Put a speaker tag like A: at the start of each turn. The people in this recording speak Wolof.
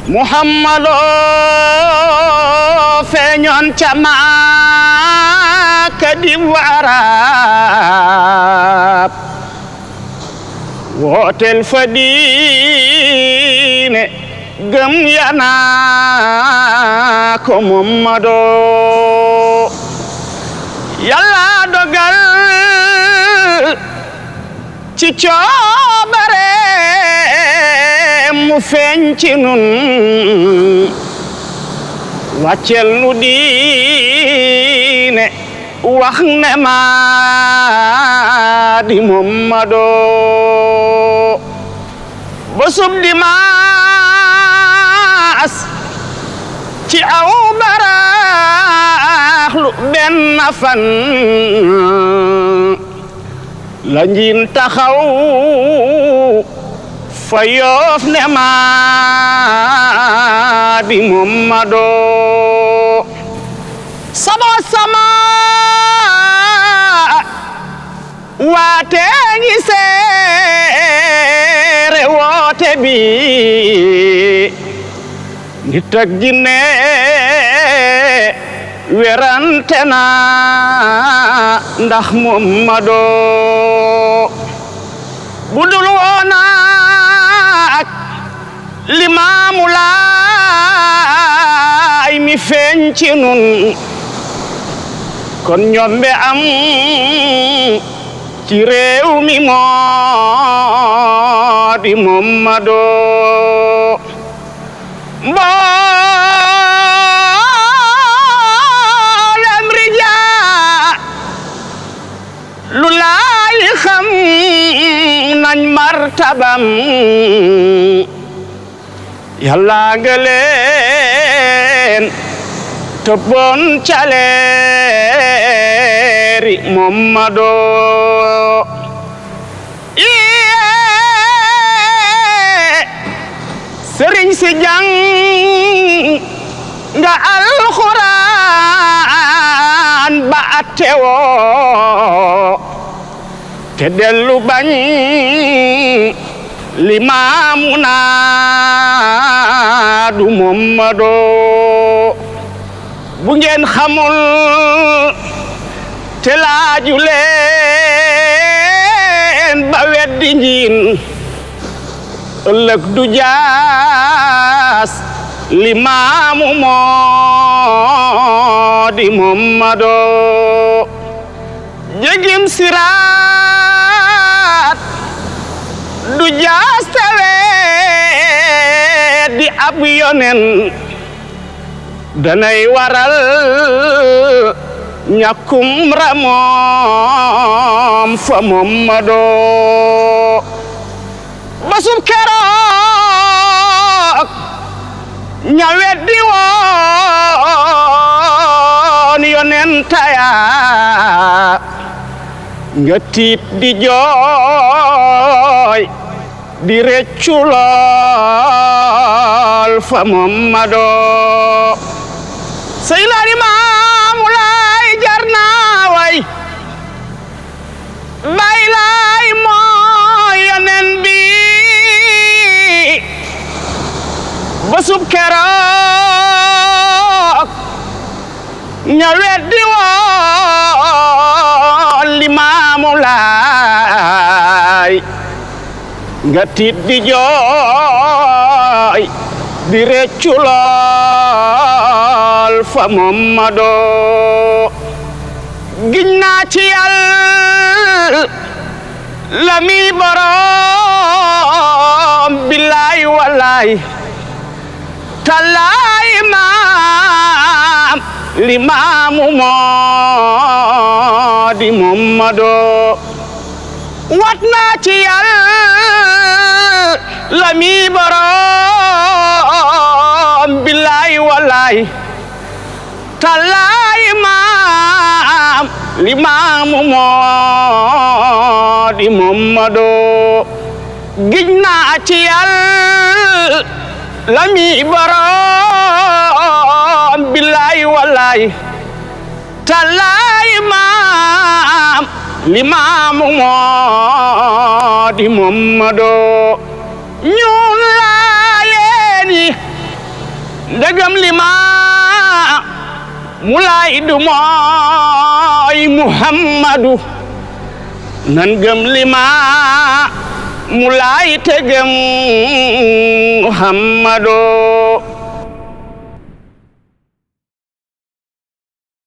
A: Muhammadu feeñoon ca Makka di Arab wooteel fa diine gëm yana ko Muhammadu Yàlla dogal ci coobare mu feeñ ci nun wàccel nu diine wax ne maa di Muhammadu bésub dimaas ci aw baraxlu benn fan la njiin taxaw fa Yoof ne maa di Muhammadu sama waate ngi seere woote bi nit ak jinne werante na ndax Muhammadu budul woona ak Limaamu Laay mi feeñ ci nun kon ñombe am ci réew mi moo di Muhammadu mboolem rijaalu Laay xam nañ martabam Yàlla nga leen tëbboon ca leeri Muhammadu sëriñ si jàng nga alxuraan ba attewoo te dellu bañ Limaamu naa du Muhammadu bu ngeen xamul te laaju leen ba weddi njiin ëllëg du jaas Limaamu moo di Muhammadu jégim siraat du jaas tawet di ab yonen danay waral ñàkkum ramoom fa Muhammadu basub keroog ña weddi woon yonenta ya nga tiit di jooy di reccu lool fa Muhammadu Seydina Limaamu Laay jar naa way Baay Laay moo yonen bi bésub keroog ña weddi woon Limaamu Laay nga tiit di jooy di reccu lool fa Muhammadu giñ naa ci Yàlla mi boroom billaay wallaay tallaay maam Limaamu moo di Muhammadu wat naa ci Yàlla mi boroom billaay wallaay tallaay maam Limaamu moo di Muhammadu giñ naa ci Yàlla mi boroom billaay wallaay tallaay maam Limaamu moo di Muhammadu ñun Laayeen yi ndegam lima mulay du mooy Muhammadu nan gëm lima mulay te gëm Muhammadu